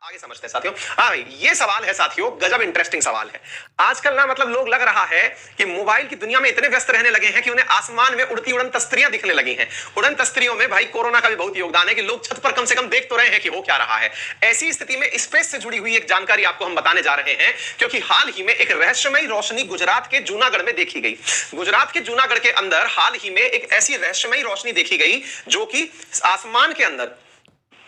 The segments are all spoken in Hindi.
आगे समझते हैं साथियों। हाँ भाई, ये सवाल है साथियों, गजब इंटरेस्टिंग सवाल है। आजकल ना मतलब लोग लग रहा है कि मोबाइल की दुनिया में इतने व्यस्त रहने लगे हैं कि उन्हें आसमान में उड़ती उड़न तस्त्रियां दिखने लगी हैं। उड़न तस्त्रियों में भाई कोरोना का भी बहुत योगदान है कि लोग छत पर कम से कम देख तो रहे हैं कि हो क्या रहा है। ऐसी स्थिति में स्पेस से जुड़ी हुई एक जानकारी आपको हम बताने जा रहे हैं, क्योंकि हाल ही में एक रहस्यमयी रोशनी गुजरात के जूनागढ़ में देखी गई। गुजरात के जूनागढ़ के अंदर हाल ही में एक ऐसी रहस्यमयी रोशनी देखी गई जो कि आसमान के अंदर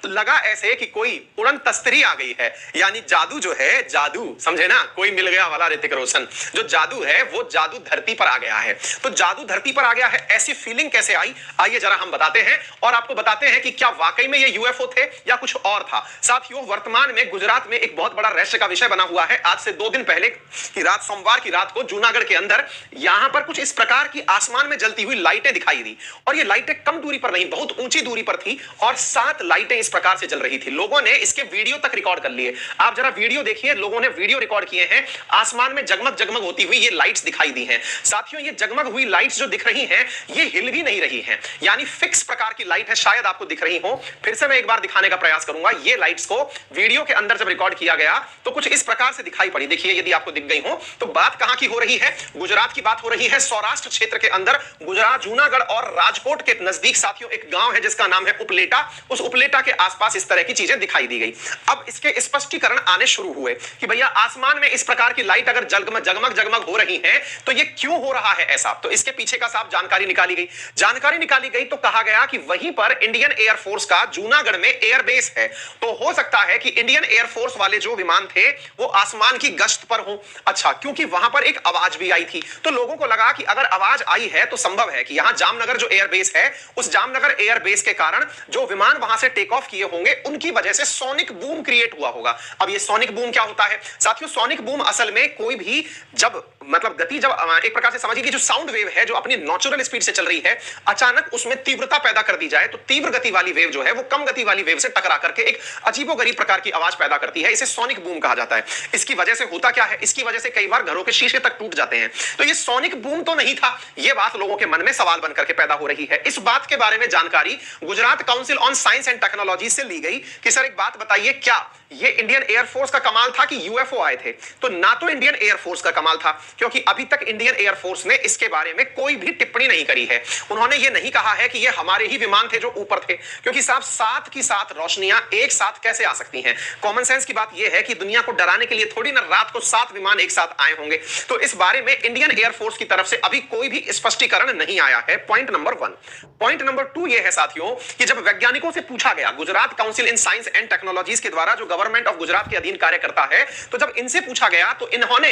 लगा ऐसे कि कोई उड़न तस्तरी आ गई है। यानी जादू जो है, जादू समझे ना, कोई मिल गया वाला ऋतिक रोशन, जो जादू है वो जादू धरती पर आ गया है। तो जादू धरती पर आ गया है, ऐसी फीलिंग कैसे आई, आइए जरा हम बताते हैं और आपको बताते हैं कि क्या वाकई में ये यूएफओ थे या कुछ और था। साथियों, वर्तमान में गुजरात में एक बहुत बड़ा रहस्य का विषय बना हुआ है। आज से 2 दिन पहले की रात, सोमवार की रात को जूनागढ़ के अंदर यहां पर कुछ इस प्रकार की आसमान में जलती हुई लाइटें दिखाई दी, और ये लाइटें कम दूरी पर नहीं, बहुत ऊंची दूरी पर थी, और 7 लाइटें इस प्रकार से जल रही थी। लोगों ने इसके वीडियो तक रिकॉर्ड कर लिए। आप जरा वीडियो देखिए, लोगों ने वीडियो रिकॉर्ड किए हैं। आसमान में जगमग जगमग होती हुई ये लाइट्स दिखाई दी हैं। साथियों, ये जगमग हुई लाइट्स जो दिख रही हैं, ये हिल भी नहीं रही हैं, यानी फिक्स प्रकार की लाइट है। शायद आपको दिख रही हो, फिर से मैं एक बार दिखाने का प्रयास करूंगा। ये लाइट्स को वीडियो के अंदर जब रिकॉर्ड किया गया तो कुछ इस प्रकार से दिखाई पड़ी। देखिए, यदि आपको दिख गई हो तो बात कहां की हो रही है, गुजरात की बात हो रही है। सौराष्ट्र क्षेत्र के अंदर गुजरात, जूनागढ़ और राजकोट के नजदीक साथियों एक गांव है जिसका नाम है उपलेटा। उस उपलेटा के आसपास इस तरह की चीजें दिखाई दी गई। अब इसके स्पष्टीकरण आने शुरू हुए कि भैया आसमान में इस प्रकार की लाइट अगर जगमग जगमग जगमग हो रही है तो ये क्यों हो रहा है ऐसा। तो इसके पीछे का साफ जानकारी निकाली गई। जानकारी निकाली गई तो कहा गया कि वहीं पर इंडियन एयरफोर्स का जूनागढ़ में एयरबेस है, तो हो सकता है कि इंडियन एयरफोर्स वाले जो विमान थे वो आसमान की गश्त पर हो। अच्छा, क्योंकि वहां पर एक आवाज भी आई थी, तो लोगों को लगा कि अगर आवाज आई है तो संभव है कि यहां जामनगर जो एयरबेस है, उस जामनगर एयरबेस के कारण जो विमान वहां से टेक ऑफ किए होंगे उनकी वजह से सोनिक बूम क्रिएट हुआ होगा। अब ये सोनिक बूम क्या होता है साथियों? सोनिक बूम असल में कोई भी जब मतलब गति, जब एक प्रकार से समझिए कि जो साउंड वेव है जो अपनी नेचुरल स्पीड से चल रही है, अचानक उसमें तीव्रता पैदा कर दी जाए तो तीव्र गति वाली वेव जो है वो कम गति वाली वेव से टकरा करके एक अजीबोगरीब प्रकार की आवाज पैदा करती है। इसे सोनिक बूम कहा जाता है। इसकी वजह से होता क्या है, इसकी वजह से कई बार घरों के शीशे तक टूट जाते हैं। तो ये सोनिक बूम तो नहीं था, ये बात लोगों के मन में सवाल बनकर के पैदा हो रही है। इस बात के बारे में जानकारी Gujarat council on science and technology से ली गई कि सर एक बात बताइए, क्या ये इंडियन एयरफोर्स का कमाल था कि यूएफओ आए थे? तो ना तो इंडियन एयरफोर्स का कमाल था, क्योंकि अभी तक इंडियन एयरफोर्स ने इसके बारे में कोई भी टिप्पणी नहीं करी है। उन्होंने ये नहीं कहा है कि ये हमारे ही विमान थे जो ऊपर थे, क्योंकि साहब 7 की 7 रोशनियां एक साथ कैसे आ सकती हैं? कॉमन सेंस की बात यह है कि दुनिया को डराने के लिए थोड़ी ना रात को 7 विमान एक साथ आए होंगे। तो इस बारे में इंडियन एयरफोर्स की तरफ से अभी कोई भी स्पष्टीकरण नहीं आया है। Point number 1। पॉइंट नंबर 2 यह है साथियों कि जब वैज्ञानिकों से पूछा गया, Gujarat council in science and technologies के द्वारा जो गवर्नमेंट ऑफ गुजरात के अधीन कार्य करता है, तो जब इनसे पूछा गया तो इन्होंने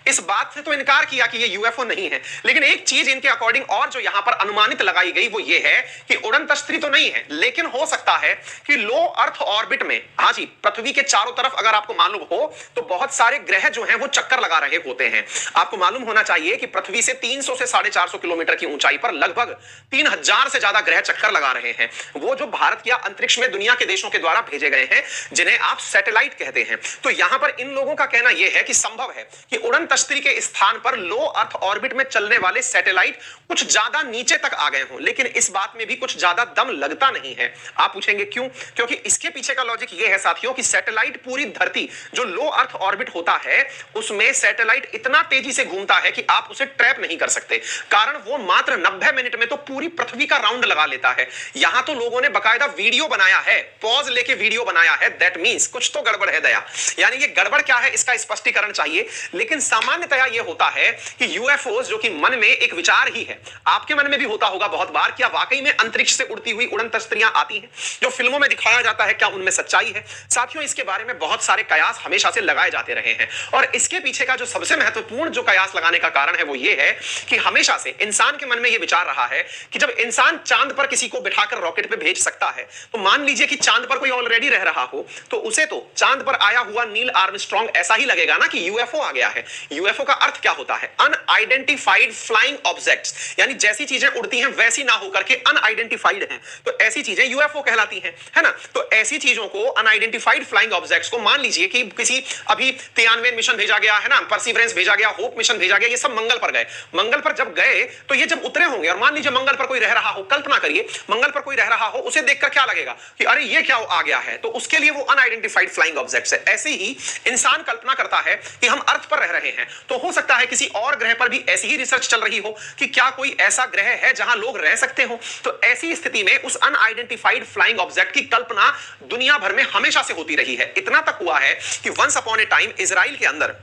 इस बात से तो इनकार किया कि ये यूएफओ नहीं है, लेकिन एक चीज इनके अकॉर्डिंग और जो यहां पर अनुमानित लगाई गई वो ये है कि उड़न तस्तरी तो नहीं है, लेकिन हो सकता है कि लो अर्थ ऑर्बिट में, हाँ जी, पृथ्वी के चारों तरफ अगर आपको मालूम हो तो बहुत सारे ग्रह जो हैं वो चक्कर लगा रहे होते हैं। आपको मालूम होना चाहिए कि पृथ्वी से 300 से 450 किलोमीटर की ऊंचाई पर लगभग 3000 से ज्यादा ग्रह चक्कर लगा रहे हैं। वो जो भारत या अंतरिक्ष में दुनिया के देशों के द्वारा भेजे गए हैं, जिन्हें आप सैटेलाइट कहते हैं। तो यहां पर इन लोगों का कहना यह है कि संभव है कि उड़न तस्तरी के स्थान पर लो अर्थ ऑर्बिट में चलने वाले सैटेलाइट कुछ ज्यादा नीचे तक आ गए हों, लेकिन इस बात में भी कुछ ज्यादा दम लगता नहीं है। आप पूछेंगे क्यों? क्योंकि इसके पीछे का लॉजिक यह है साथियों कि सैटेलाइट पूरी धरती जो लो अर्थ ऑर्बिट होता है उसमें सैटेलाइट इतना तेजी से घूमता है कि आप उसे ट्रैप नहीं कर सकते। कारण वो मात्र 90 मिनट में तो पूरी पृथ्वी का राउंड लगा लेता है। यहां तो लोगों ने बकायदा वीडियो बनाया है, पॉज लेके वीडियो बनाया है। दैट मींस कुछ तो गड़बड़ है दया, यानी ये गड़बड़ क्या है इसका स्पष्टीकरण चाहिए। लेकिन सामान्यतया ये होता है कि यूएफओस जो कि मन में एक विचार ही है, आपके मन में भी होता होगा बहुत बार, क्या वाकई में अंतरिक्ष से उड़ती हुई उड़न तस्तरियां आती हैं जो फिल्मों में दिखाया जाता है, क्या उनमें सच्चाई है? साथियों, इसके बारे में बहुत सारे कयास हमेशा से लगाए जाते रहे हैं, और इसके पीछे का जो सबसे महत्वपूर्ण जो कयास लगाने का कारण है वो ये है कि हमेशा से इंसान के मन में ये विचार रहा है कि जब इंसान चांद पर किसी को बिठाकर रॉकेट पे भेज सकता है, तो मान लीजिए कि चांद पर कोई ऑलरेडी रह रहा हो, तो उसे तो चांद पर आया हुआ नील आर्मस्ट्रांग ऐसा ही लगेगा ना कि यूएफओ आ गया है। यूएफओ का अर्थ क्या होता है? अनआइडेंटिफाइड फ्लाइंग ऑब्जेक्ट्स, यानी जैसी चीजें उड़ती हैं वैसी ना होकर के अनआइडेंटिफाइड हैं, तो ऐसी चीजें यूएफओ कहलाती हैं, है ना? तो ऐसी चीजों को, अनआइडेंटिफाइड फ्लाइंग ऑब्जेक्ट्स को, मान लीजिए कि किसी अभी तियान्वेन मिशन भेजा गया है ना, परसिवरेंस भेजा गया, होप मिशन भेजा गया, ये सब मंगल पर गए। मंगल पर जब गए तो ये जब उतरे होंगे, और मान लीजिए मंगल पर कोई रह रहा हो, कल्पना करिए मंगल पर कोई रह रहा हो, उसे देखकर क्या लगेगा कि अरे ये क्या आ गया है, तो उसके लिए वो अनआइडेंटिफाइड अनआइडेंटिफाइड फ्लाइंग ऑब्जेक्ट्स है। ऐसे ही इंसान कल्पना करता है कि हम अर्थ पर रह रहे हैं, तो हो सकता है किसी और ग्रह पर भी ऐसी ही रिसर्च चल रही हो कि क्या कोई ऐसा ग्रह है जहां लोग रह सकते हो। तो ऐसी स्थिति में उस अनआइडेंटिफाइड फ्लाइंग ऑब्जेक्ट की कल्पना दुनिया भर में हमेशा से होती रही है। इतना तक हुआ है कि once upon a time Israel के अंदर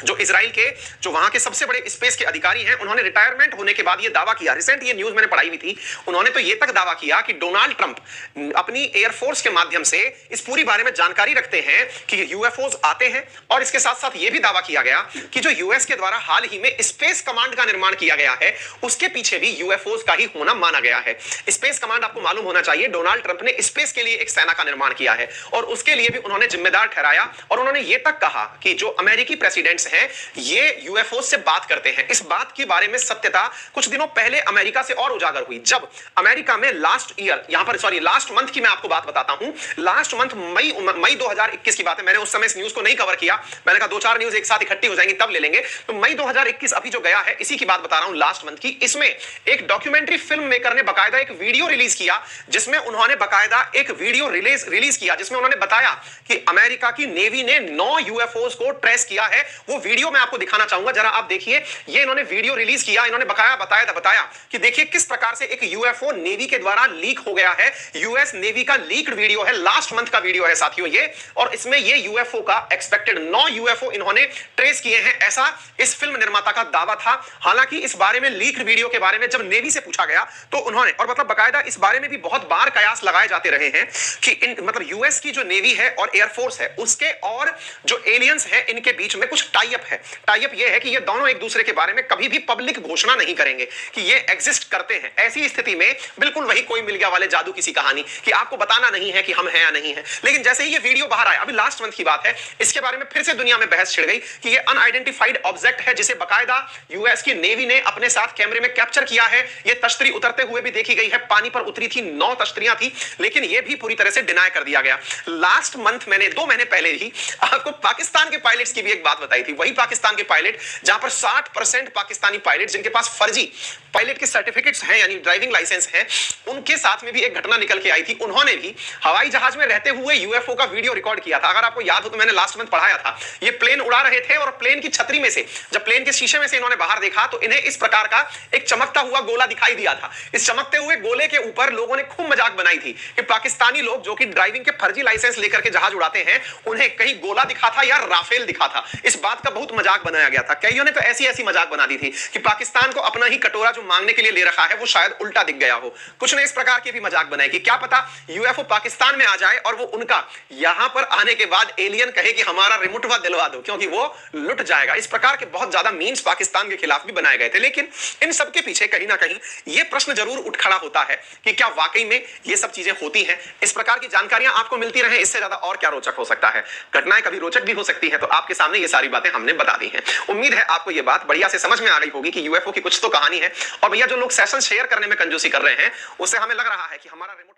जो वहां के सबसे बड़े स्पेस के अधिकारी हैं, उन्होंने रिटायरमेंट होने के बाद यह दावा किया, रिसेंट ये न्यूज मैंने पढ़ाई हुई थी, उन्होंने तो यह तक दावा किया कि डोनाल्ड ट्रंप अपनी एयरफोर्स के माध्यम से इस पूरी बारे में जानकारी रखते हैं कि यूएफओज आते हैं। और इसके साथ साथ यह भी दावा किया गया कि जो यूएस के द्वारा हाल ही में स्पेस कमांड का निर्माण किया गया है, उसके पीछे भी यूएफओज का ही होना माना गया है। स्पेस कमांड आपको मालूम होना चाहिए, डोनाल्ड ट्रंप ने स्पेस के लिए एक सेना का निर्माण किया है और उसके लिए भी उन्होंने जिम्मेदार ठहराया। और उन्होंने यह तक कहा कि जो अमेरिकी प्रेसिडेंट्स हैं ये यूएफओ से बात करते हैं। इस बात के बारे में सत्यता कुछ दिनों पहले अमेरिका से और उजागर हुई, जब अमेरिका में लास्ट मंथ की मैं आपको बात बताता हूं। लास्ट मंथ मई 2021 की बात है। मैंने उस समय इस न्यूज को नहीं कवर किया, मैंने कहा 2-4 न्यूज एक साथ इकट्ठी हो जाएंगी तब ले लेंगे। तो मई 2021 अभी जो गया है, इसी की बात बता रहा हूं, लास्ट मंथ की। इसमें एक डॉक्यूमेंट्री फिल्म मेकर ने बकायदा एक वीडियो रिलीज किया, जिसमें उन्होंने बकायदा एक वीडियो रिलीज किया जिसमें उन्होंने बताया कि अमेरिका की नेवी ने 9 यूएफओज को ट्रेस किया है। वो वीडियो मैं आपको दिखाना चाहूंगा, जरा आप देखिए। ये इन्होंने वीडियो रिलीज किया, इन्होंने बताया कि देखिए किस प्रकार से एक यूएफओ नेवी के द्वारा लीक हो गया है। यूएस नेवी का लीक्ड वीडियो है, लास्ट मंथ का वीडियो है साथियों ये। और इसमें ये यूएफओ का एक्सपेक्टेड 9 यूएफओ इन्होंने ट्रेस किए हैं, ऐसा इस फिल्म निर्माता का दावा था। हालांकि इस बारे में लीक्ड वीडियो के बारे में जब नेवी से पूछा गया तो उन्होंने, और मतलब बकायदा इस बारे में भी बहुत बार कयास लगाए जाते रहे हैं कि मतलब यूएस की जो नेवी है और एयरफोर्स है, उसके और जो एलियंस है इनके बीच में कुछ टाई अप है। टाई अप ये है कि ये दोनों एक दूसरे के बारे में कभी भी पब्लिक घोषणा नहीं करेंगे कि ये एग्जिस्ट करते हैं। ऐसी स्थिति में बिल्कुल वही कोई मिल गया वाले जादू किसी कहानी कि आपको बताना नहीं है कि हम हैं या नहीं है। लेकिन जैसे ही ये वीडियो बाहर आया, अभी लास्ट मंथ की बात है, इसके बारे में फिर से दुनिया में बहस छिड़ गई कि ये अनआइडेंटिफाइड ऑब्जेक्ट है जिसे बकायदा यूएस की नेवी ने अपने साथ कैमरे में कैप्चर किया है। ये तश्तरी उतरते हुए भी देखी गई है, पानी पर उतरी थी, 9 तश्तरियां थी, लेकिन ये भी पूरी तरह से डिनाई कर दिया गया। लास्ट मंथ मैंने 2 महीने पहले ही आपको पाकिस्तान के पायलट्स की भी एक बात बताई थी। वही पाकिस्तान के पायलट जहां पर 60% पाकिस्तानी पायलट जिनके पास फर्जी पायलट के सर्टिफिकेट्स हैं यानी ड्राइविंग लाइसेंस हैं, उनके साथ में भी एक घटना निकल के आई थी। उन्होंने भी हवाई जहाज में रहते हुए यूएफओ का वीडियो रिकॉर्ड किया था। अगर आपको याद हो तो मैंने लास्ट मंथ पढ़ाया था, ये प्लेन उड़ा रहे थे और प्लेन की छतरी में से, जब प्लेन के शीशे में से इन्होंने बाहर देखा तो इन्हें इस प्रकार का एक चमकता हुआ गोला दिखाई दिया था। इस चमकते हुए गोले के ऊपर लोगों ने खूब मजाक बनाई थी कि पाकिस्तानी लोग जो कि ड्राइविंग के फर्जी लाइसेंस लेकर के जहाज उड़ाते हैं, उन्हें कहीं गोला दिखा था या राफेल दिखा था। इस बात का बहुत मजाक बनाया गया था। कईयों ने तो ऐसी मजाक बना दी थी कि पाकिस्तान को अपना ही कटोरा जो मांगने के लिए ले रखा है वो शायद उल्टा दिख गया हो। कुछ ने इस प्रकार की भी मजाक बनाई कि क्या पता यूएफओ पाकिस्तान में आ जाए और वो उनका यहां पर आने के बाद एलियन कहे कि हमारा रिमोटवा दिलवा दो क्योंकि वो लुट जाएगा। इस प्रकार के बहुत ज्यादा मीम्स पाकिस्तान के खिलाफ भी बनाए गए थे। लेकिन इन सब के पीछे कहीं ना कहीं यह प्रश्न जरूर उठ खड़ा होता है कि क्या वाकई में ये सब चीजें होती हैं। इस प्रकार की जानकारियां आपको मिलती रहे, इससे ज्यादा और क्या रोचक हो सकता है। घटनाएं कभी रोचक भी हो सकती है, तो आपके सामने ये सारी बातें हमने बता दी हैं। उम्मीद है आपको ये बात बढ़िया से समझ में आ गई होगी कि यूएफओ की कुछ तो कहानी है। और भैया जो लोग सेशन शेयर करने में कंजूसी कर रहे हैं, उससे हमें लग रहा है कि हमारा रिमोट